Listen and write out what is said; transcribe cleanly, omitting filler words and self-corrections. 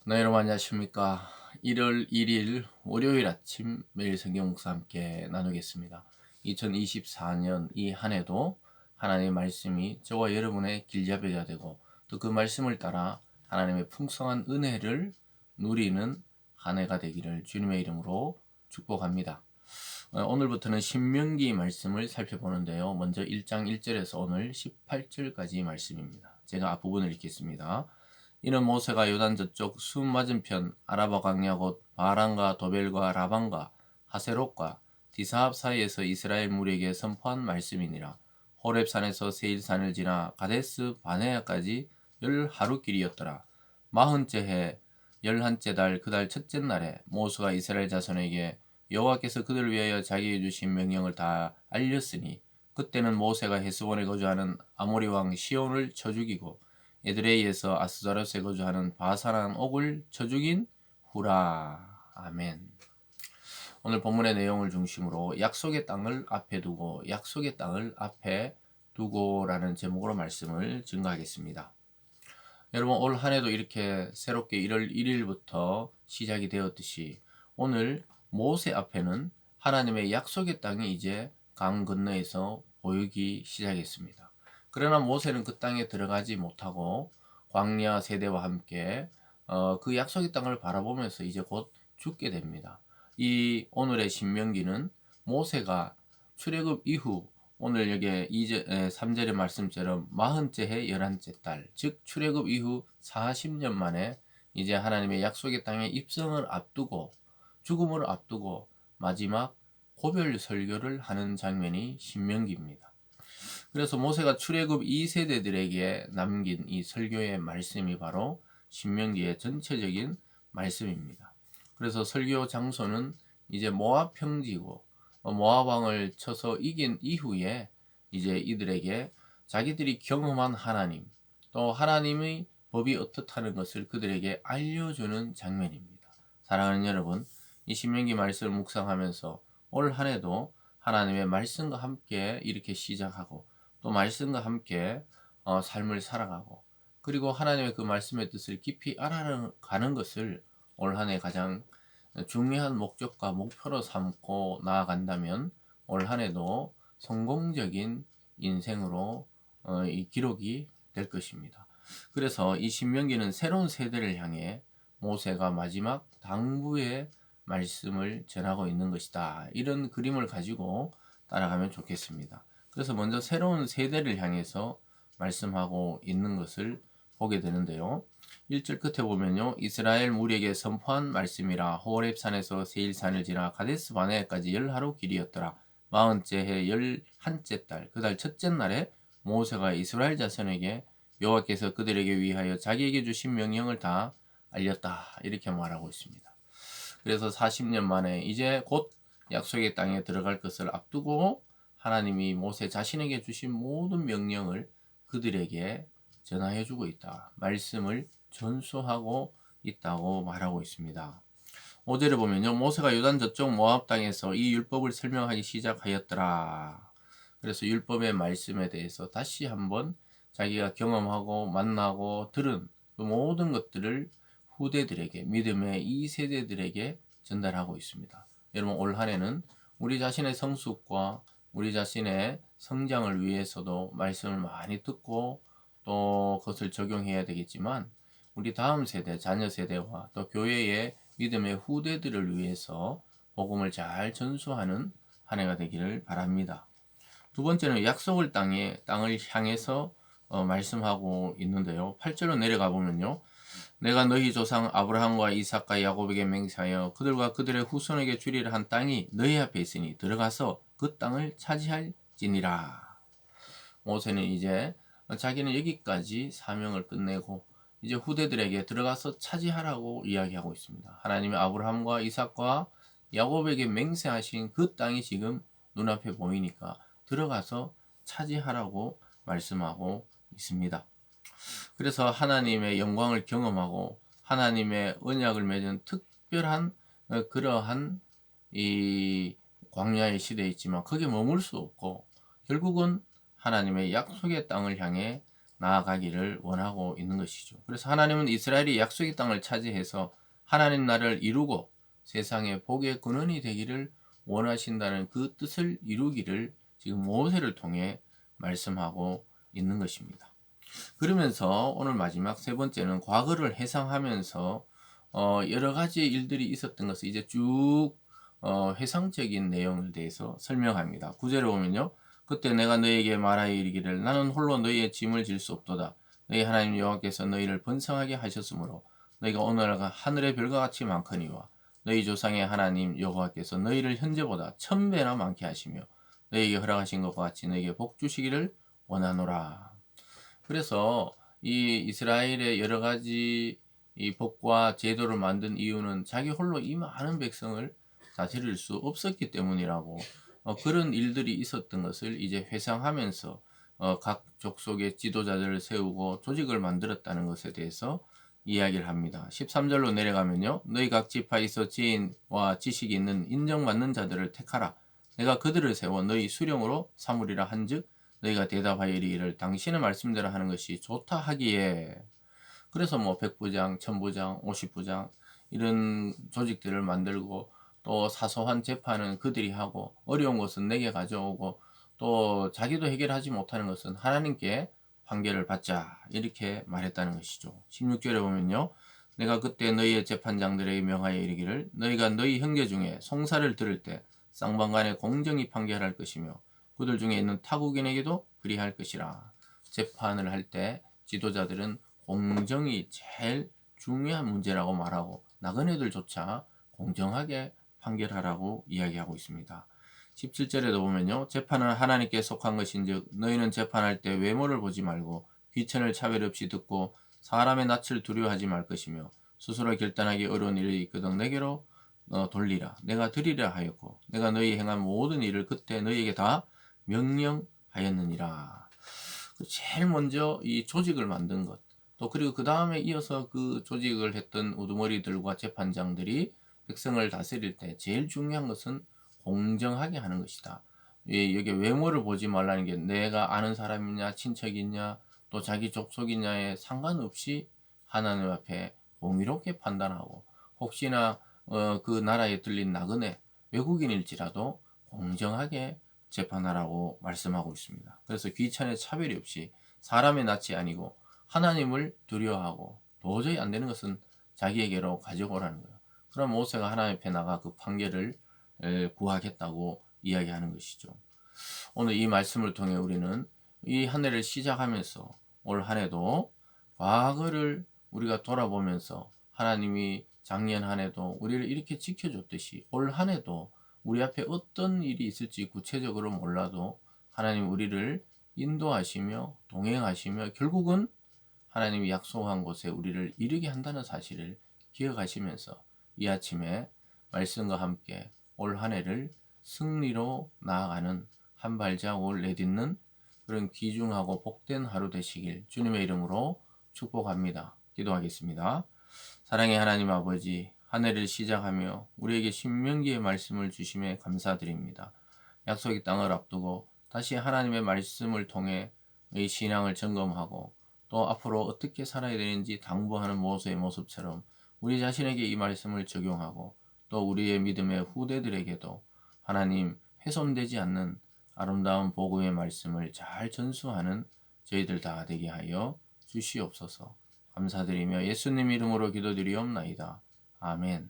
네, 여러분 안녕하십니까. 1월 1일 월요일 아침 매일 성경 묵상 함께 나누겠습니다. 2024년 이 한 해도 하나님의 말씀이 저와 여러분의 길잡이가 되고 또 그 말씀을 따라 하나님의 풍성한 은혜를 누리는 한 해가 되기를 주님의 이름으로 축복합니다. 오늘부터는 신명기 말씀을 살펴보는데요. 먼저 1장 1절에서 오늘 18절까지 말씀입니다. 제가 앞부분을 읽겠습니다. 이는 모세가 요단 저쪽 숲 맞은편 아라바 광야 곧 바란과 도벨과 라반과 하세롯과 디사합 사이에서 이스라엘 무리에게 선포한 말씀이니라. 호렙산에서 세일산을 지나 가데스 바네아까지 10하루 길이었더라. 마흔째 해 열한째 달 그 달 첫째 날에 모세가 이스라엘 자손에게 여호와께서 그들을 위하여 자기에게 주신 명령을 다 알렸으니 그때는 모세가 헤스본에 거주하는 아모리 왕 시온을 쳐 죽이고 에드레이에서 아스자롯에 거주하는 바사란 옥을 쳐 죽인 후라. 아멘. 오늘 본문의 내용을 중심으로 약속의 땅을 앞에 두고 약속의 땅을 앞에 두고라는 제목으로 말씀을 증거하겠습니다. 여러분 올 한 해도 이렇게 새롭게 1월 1일부터 시작이 되었듯이 오늘 모세 앞에는 하나님의 약속의 땅이 이제 강 건너에서 보이기 시작했습니다. 그러나 모세는 그 땅에 들어가지 못하고 광야 세대와 함께 그 약속의 땅을 바라보면서 이제 곧 죽게 됩니다. 이 오늘의 신명기는 모세가 출애굽 이후 오늘 여기 3절의 말씀처럼 마흔째 해 열한째 달, 즉 출애굽 이후 40년 만에 이제 하나님의 약속의 땅에 입성을 앞두고 죽음을 앞두고 마지막 고별 설교를 하는 장면이 신명기입니다. 그래서 모세가 출애굽 2세대들에게 남긴 이 설교의 말씀이 바로 신명기의 전체적인 말씀입니다. 그래서 설교 장소는 이제 모압 평지고 모압 왕을 쳐서 이긴 이후에 이제 이들에게 자기들이 경험한 하나님 또 하나님의 법이 어떻다는 것을 그들에게 알려주는 장면입니다. 사랑하는 여러분, 이 신명기 말씀을 묵상하면서 올 한 해도 하나님의 말씀과 함께 이렇게 시작하고 또 말씀과 함께 삶을 살아가고 그리고 하나님의 그 말씀의 뜻을 깊이 알아가는 것을 올 한 해 가장 중요한 목적과 목표로 삼고 나아간다면 올 한 해도 성공적인 인생으로 이 기록이 될 것입니다. 그래서 이 신명기는 새로운 세대를 향해 모세가 마지막 당부의 말씀을 전하고 있는 것이다. 이런 그림을 가지고 따라가면 좋겠습니다. 그래서 먼저 새로운 세대를 향해서 말씀하고 있는 것을 보게 되는데요. 1절 끝에 보면요. 이스라엘 무리에게 선포한 말씀이라 호렙산에서 세일산을 지나 가데스 바네아까지 10하루 길이었더라. 마흔째 해 열한째 달 그 달 첫째 날에 모세가 이스라엘 자손에게 여호와께서 그들에게 위하여 자기에게 주신 명령을 다 알렸다. 이렇게 말하고 있습니다. 그래서 40년 만에 이제 곧 약속의 땅에 들어갈 것을 앞두고 하나님이 모세 자신에게 주신 모든 명령을 그들에게 전하해 주고 있다. 말씀을 전수하고 있다고 말하고 있습니다. 5절에 보면요. 모세가 요단 저쪽 모압 땅에서 이 율법을 설명하기 시작하였더라. 그래서 율법의 말씀에 대해서 다시 한번 자기가 경험하고 만나고 들은 그 모든 것들을 후대들에게 믿음의 이 세대들에게 전달하고 있습니다. 여러분 올 한 해는 우리 자신의 성숙과 우리 자신의 성장을 위해서도 말씀을 많이 듣고 또 그것을 적용해야 되겠지만 우리 다음 세대, 자녀 세대와 또 교회의 믿음의 후대들을 위해서 복음을 잘 전수하는 한 해가 되기를 바랍니다. 두 번째는 약속을 땅을 향해서 말씀하고 있는데요. 8절로 내려가 보면요. 내가 너희 조상 아브라함과 이삭과 야곱에게 맹세하여 그들과 그들의 후손에게 주리라 한 땅이 너희 앞에 있으니 들어가서 그 땅을 차지할지니라. 모세는 이제 자기는 여기까지 사명을 끝내고 이제 후대들에게 들어가서 차지하라고 이야기하고 있습니다. 하나님이 아브라함과 이삭과 야곱에게 맹세하신 그 땅이 지금 눈앞에 보이니까 들어가서 차지하라고 말씀하고 있습니다. 그래서 하나님의 영광을 경험하고 하나님의 언약을 맺은 특별한 그러한 이 광야의 시대에 있지만 거기에 머물 수 없고 결국은 하나님의 약속의 땅을 향해 나아가기를 원하고 있는 것이죠. 그래서 하나님은 이스라엘이 약속의 땅을 차지해서 하나님 나라를 이루고 세상의 복의 근원이 되기를 원하신다는 그 뜻을 이루기를 지금 모세를 통해 말씀하고 있는 것입니다. 그러면서 오늘 마지막 세 번째는 과거를 회상하면서 여러 가지 일들이 있었던 것을 이제 쭉 회상적인 내용에 대해서 설명합니다. 9절에 보면요. 그때 내가 너희에게 말하여 이르기를 나는 홀로 너희의 짐을 질 수 없도다. 너희 하나님 여호와께서 너희를 번성하게 하셨으므로 너희가 오늘 하늘의 별과 같이 많거니와 너희 조상의 하나님 여호와께서 너희를 현재보다 1000배나 많게 하시며 너희에게 허락하신 것과 같이 너희에게 복 주시기를 원하노라. 그래서 이 이스라엘의 여러 가지 이 법과 제도를 만든 이유는 자기 홀로 이 많은 백성을 다스릴 수 없었기 때문이라고 그런 일들이 있었던 것을 이제 회상하면서 각 족속의 지도자들을 세우고 조직을 만들었다는 것에 대해서 이야기를 합니다. 13절로 내려가면요. 너희 각 지파에서 지혜와 지식이 있는 인정받는 자들을 택하라. 내가 그들을 세워 너희 수령으로 삼으리라 한즉 너희가 대답하여 이르기를 당신의 말씀대로 하는 것이 좋다 하기에. 그래서 뭐 백부장, 천부장, 오십부장 이런 조직들을 만들고 또 사소한 재판은 그들이 하고 어려운 것은 내게 가져오고 또 자기도 해결하지 못하는 것은 하나님께 판결을 받자 이렇게 말했다는 것이죠. 16절에 보면요. 내가 그때 너희의 재판장들에게 명하여 이르기를 너희가 너희 형제 중에 송사를 들을 때 쌍방간에 공정히 판결할 것이며 그들 중에 있는 타국인에게도 그리할 것이라. 재판을 할 때 지도자들은 공정이 제일 중요한 문제라고 말하고 나그네들조차 공정하게 판결하라고 이야기하고 있습니다. 17절에도 보면요. 재판은 하나님께 속한 것인즉 너희는 재판할 때 외모를 보지 말고 귀천을 차별 없이 듣고 사람의 낯을 두려워하지 말 것이며 스스로 결단하기 어려운 일이 있거든 내게로 돌리라. 내가 드리라 하였고 내가 너희 행한 모든 일을 그때 너희에게 다 명령하였느니라. 제일 먼저 이 조직을 만든 것, 또 그리고 그 다음에 이어서 그 조직을 했던 우두머리들과 재판장들이 백성을 다스릴 때 제일 중요한 것은 공정하게 하는 것이다. 여기 외모를 보지 말라는 게 내가 아는 사람이냐 친척이냐 또 자기 족속이냐에 상관없이 하나님 앞에 공의롭게 판단하고 혹시나 그 나라에 들린 나그네 외국인일지라도 공정하게 재판하라고 말씀하고 있습니다. 그래서 귀천의 차별이 없이 사람의 낯이 아니고 하나님을 두려워하고 도저히 안 되는 것은 자기에게로 가져오라는 거예요. 그럼 모세가 하나님 앞에 나가 그 판결을 구하겠다고 이야기하는 것이죠. 오늘 이 말씀을 통해 우리는 이 한 해를 시작하면서 올 한 해도 과거를 우리가 돌아보면서 하나님이 작년 한 해도 우리를 이렇게 지켜줬듯이 올 한 해도 우리 앞에 어떤 일이 있을지 구체적으로 몰라도 하나님 우리를 인도하시며 동행하시며 결국은 하나님이 약속한 곳에 우리를 이르게 한다는 사실을 기억하시면서 이 아침에 말씀과 함께 올 한 해를 승리로 나아가는 한 발자국을 내딛는 그런 귀중하고 복된 하루 되시길 주님의 이름으로 축복합니다. 기도하겠습니다. 사랑의 하나님 아버지, 한 해를 시작하며 우리에게 신명기의 말씀을 주심에 감사드립니다. 약속의 땅을 앞두고 다시 하나님의 말씀을 통해 이 신앙을 점검하고 또 앞으로 어떻게 살아야 되는지 당부하는 모세의 모습처럼 우리 자신에게 이 말씀을 적용하고 또 우리의 믿음의 후대들에게도 하나님 훼손되지 않는 아름다운 복음의 말씀을 잘 전수하는 저희들 다 되게 하여 주시옵소서. 감사드리며 예수님 이름으로 기도드리옵나이다. 아멘.